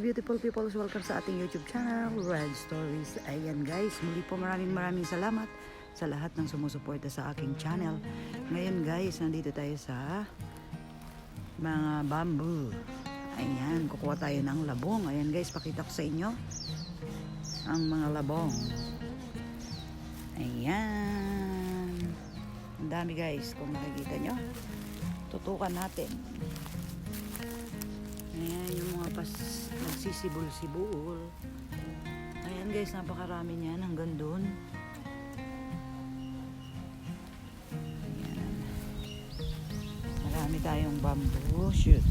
beautiful people, welcome sa ating YouTube channel, Red Stories. Ayan guys, muli po maraming salamat sa lahat ng sumusuporta sa aking channel. Ngayon guys, nandito tayo sa mga bamboo. Ayan, kukuha tayo ng labong. Ayan guys, pakita ko sa inyo ang mga labong. Ayan. Ang dami guys, kung makikita nyo. Tutukan natin. Ayan yung mga nagsisibol-sibol. Ayan guys, napakarami niyan hanggang doon. Ayan. Marami tayong bamboo shoot.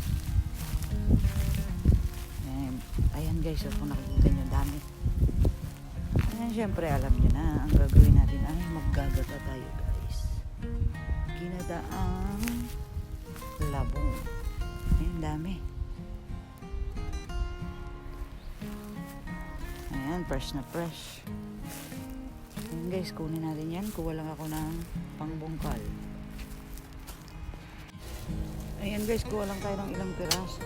Ayan guys, kung nakikita nyo, dami. Ayan, syempre alam nyo na, ang gagawin natin ay maggagata tayo guys. Ginataang labong. Ayan, dami. Ayan, fresh na fresh. Ayan guys, kunin natin yan. Kuha lang ako ng pangbungkal. Ayan guys, kuha lang tayo ng ilang piraso.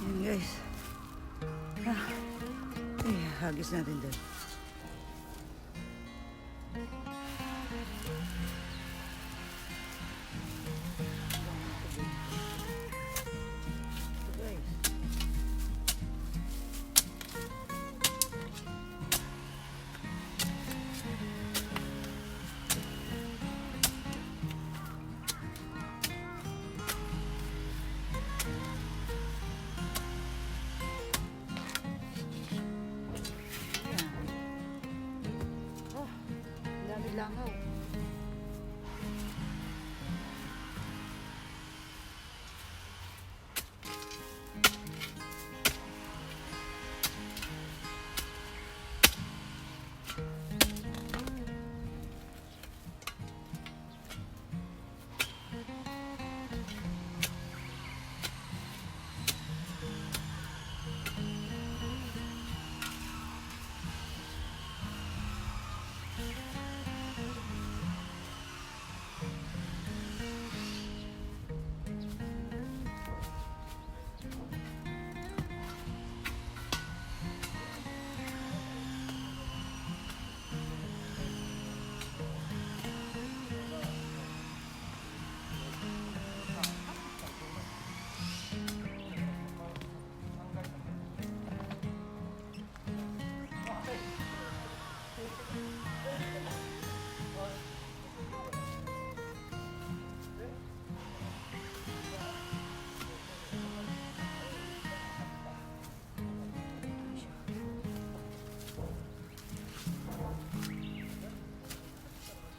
Ayan guys. Hagis natin doon. Langaw.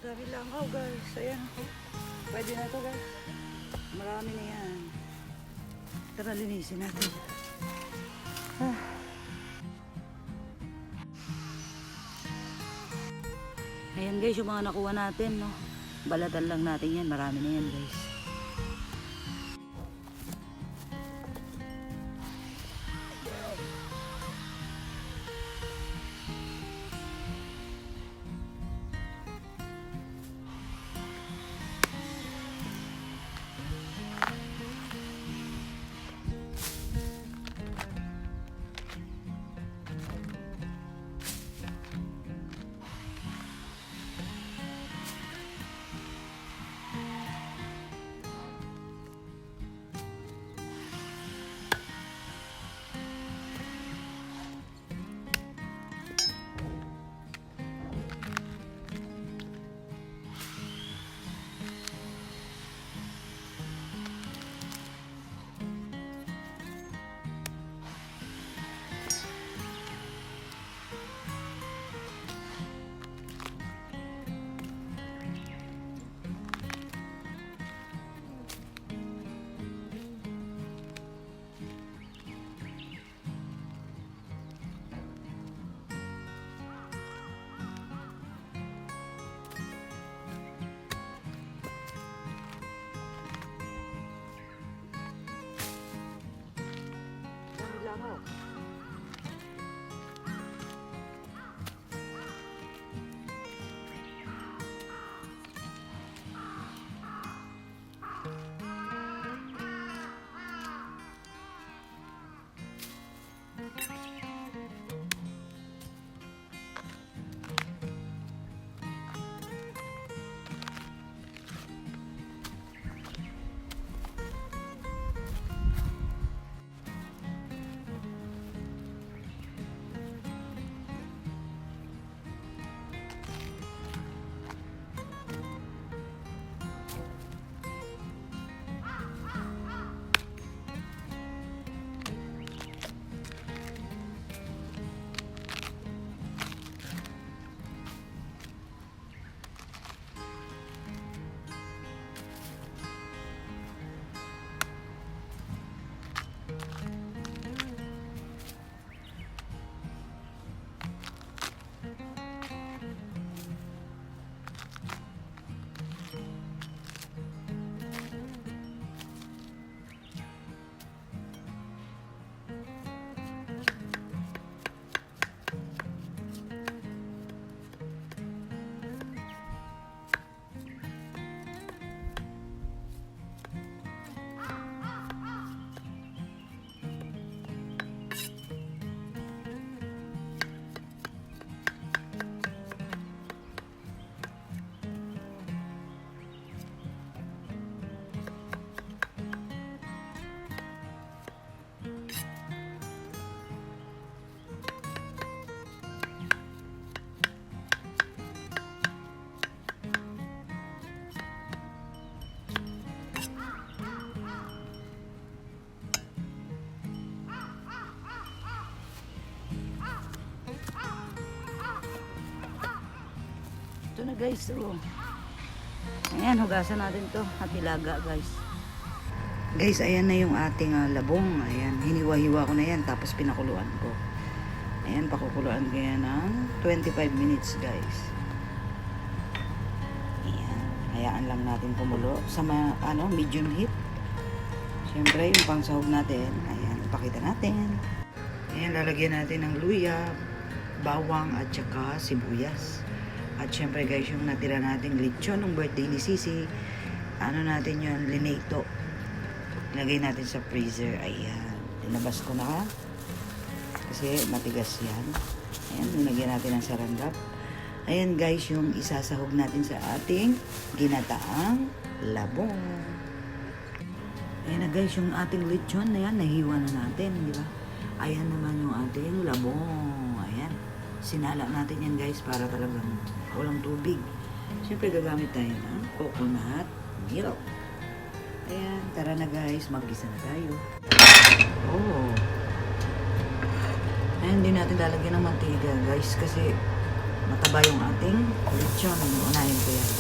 Dami langaw guys. Ayan. Pwede na to guys. Marami na yan. Tara, linisin natin. Ayan guys, yung mga nakuha natin, no. Balatan lang natin yan. Marami na yan guys. Ito na guys, oh. Ayan, hugasan natin to at ilaga guys. Guys, ayan na yung ating labong. Ayan, hiniwa-hiwa ko na yan tapos pinakuluan ko. Ayan, pakukuluan ko yan ng 25 minutes guys. Ayan, hayaan lang natin kumulo sa medium heat. Siyempre, yung pangsahog natin, ayan, ipakita natin. Ayan, lalagyan natin ng luya, bawang at saka sibuyas. At syempre guys, yung natira nating lechon ng birthday ni Sisi, natin yun, linito. Lagay natin sa freezer. Ayan, tinabas ko na kasi matigas yan. Ayan, nilagyan natin ng sarangap. Ayan guys, yung isasahog natin sa ating ginataang labong. Ayan na guys, yung ating lechon na yan, nahiwa na natin, di ba? Ayan naman yung ating labong. Ayan, sinala natin yan guys para talagang walang tubig. Siyempre gagamit tayo ng coconut milk. Ayan, tara na guys, mag-gisa na tayo. Oh. Ayan, hindi natin lalagyan ng mantiga guys kasi mataba yung ating lechon. Unahin ko yan.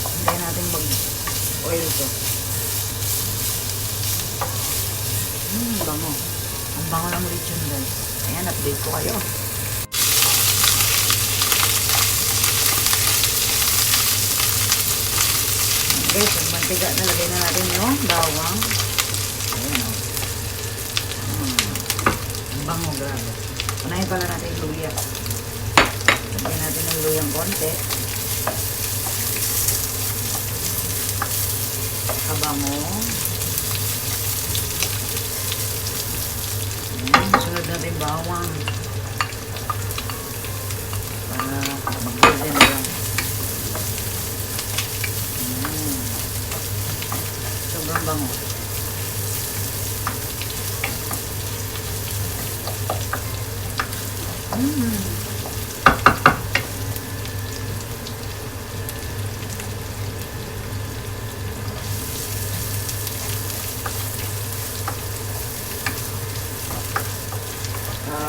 Hindi natin mag-oil to. Bango. Ang bango ng lechon guys. Ayan, update ko kayo. guys, yung mantiga, nalagay na natin yung bawang. Ayan o. Ang bango, grabe. Unahin pala natin yung luya. Lagyan natin yung luyang konti. Kabango. Ayan, sunod natin yung bawang. Para mag-golden lang. Sobrang bango.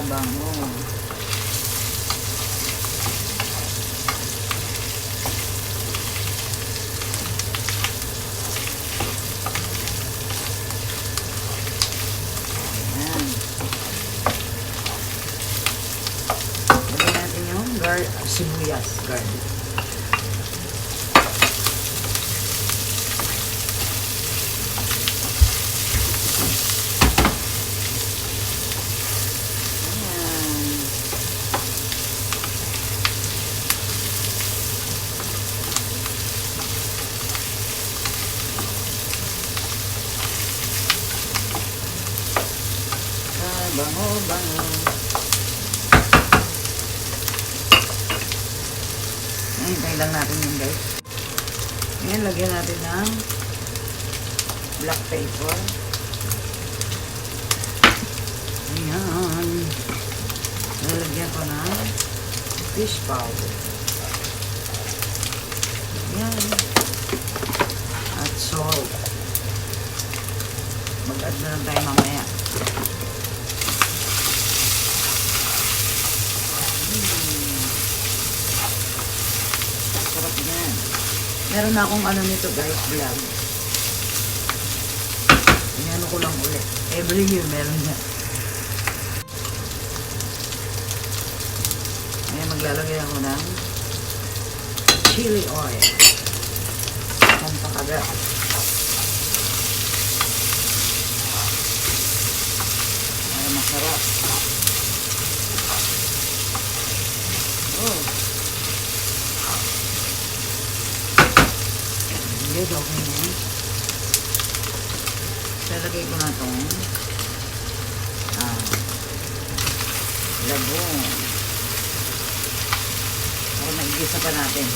Bango. Ayan. Lagyan natin yung sibuyas, garlic. Bango, bango. Hintay lang natin yun, guys. Ngayon, lagyan natin ng black pepper. Ayan. Lalagyan ko ng fish powder. Ayan. At salt. Mag-add na lang tayo mamaya. Sarap yan. Meron na akong ano nito guys, vlog. Inano ko lang ulit. Every year meron na. Ngayon maglalagay ako ng chili oil. Pampakagat. Para masarap. Oh. Guys, okay na. Lalagay ko na itong labong. Para maigisa pa natin.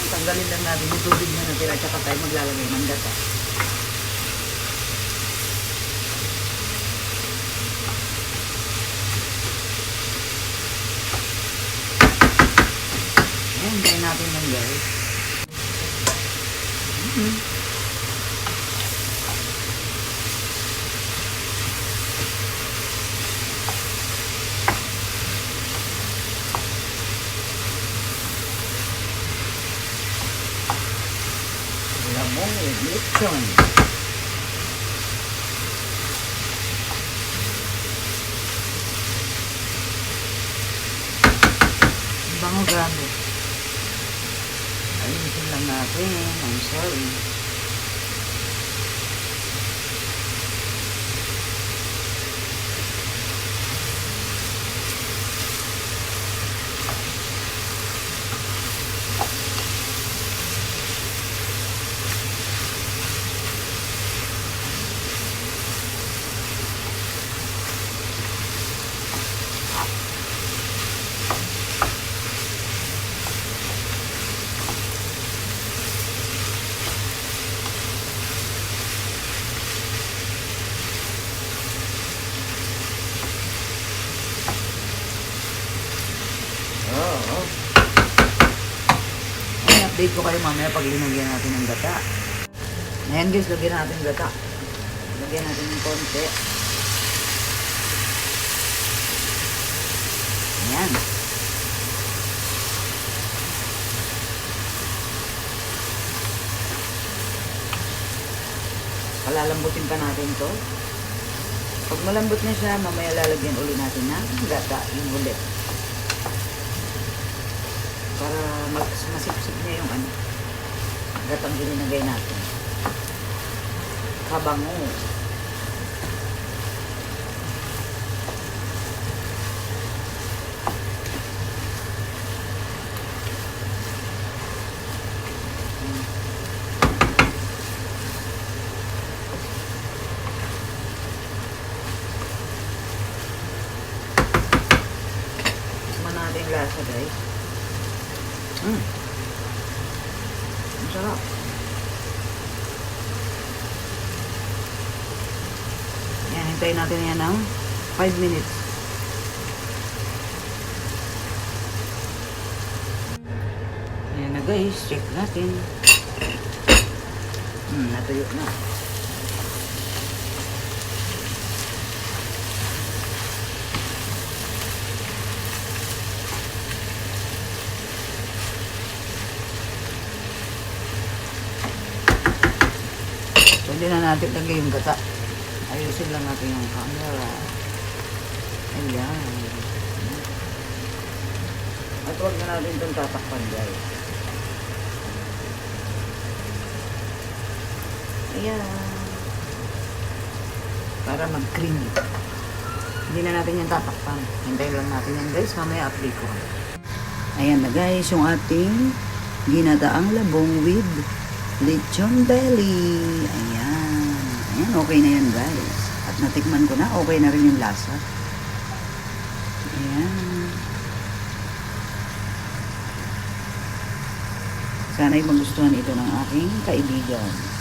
Tanggalin lang natin yung tubig na natira at saka tayo maglalagay ng gata. Ayan, tayo natin lang guys. Lamong with lechon. Bango grabe. Ayusin lang natin. I'm sorry. update ko kayo mamaya pag linagyan natin ng gata. Ayan guys, lagyan natin ng gata. Lagyan natin ng konti. Ayan. Palalambutin pa natin to. Pag malambot na siya, mamaya lalagyan ulit natin ng gata, yung ulit. Para masipsip niya yung gatang ginagay natin. Kabango. Natin lasa guys. Ang sarap. Yan, hintayin natin yan ng 5 minutes. Yan na guys, check natin. Natuyo na. Pwede na natin lagay yung gata. Ayusin lang natin yung camera. Ayan. At huwag na natin itong tatakpan guys. Ayan. Para mag-creamy. Hindi na natin yung tatakpan. Hintayin lang natin yan guys. Mamaya update ko. Ayan na guys, yung ating ginataang labong with lechon belly. Ayan. Ayan, okay na yan guys. At natikman ko na, okay na rin yung lasa. Ayan. Sana'y magustuhan ito ng aking kaibigan.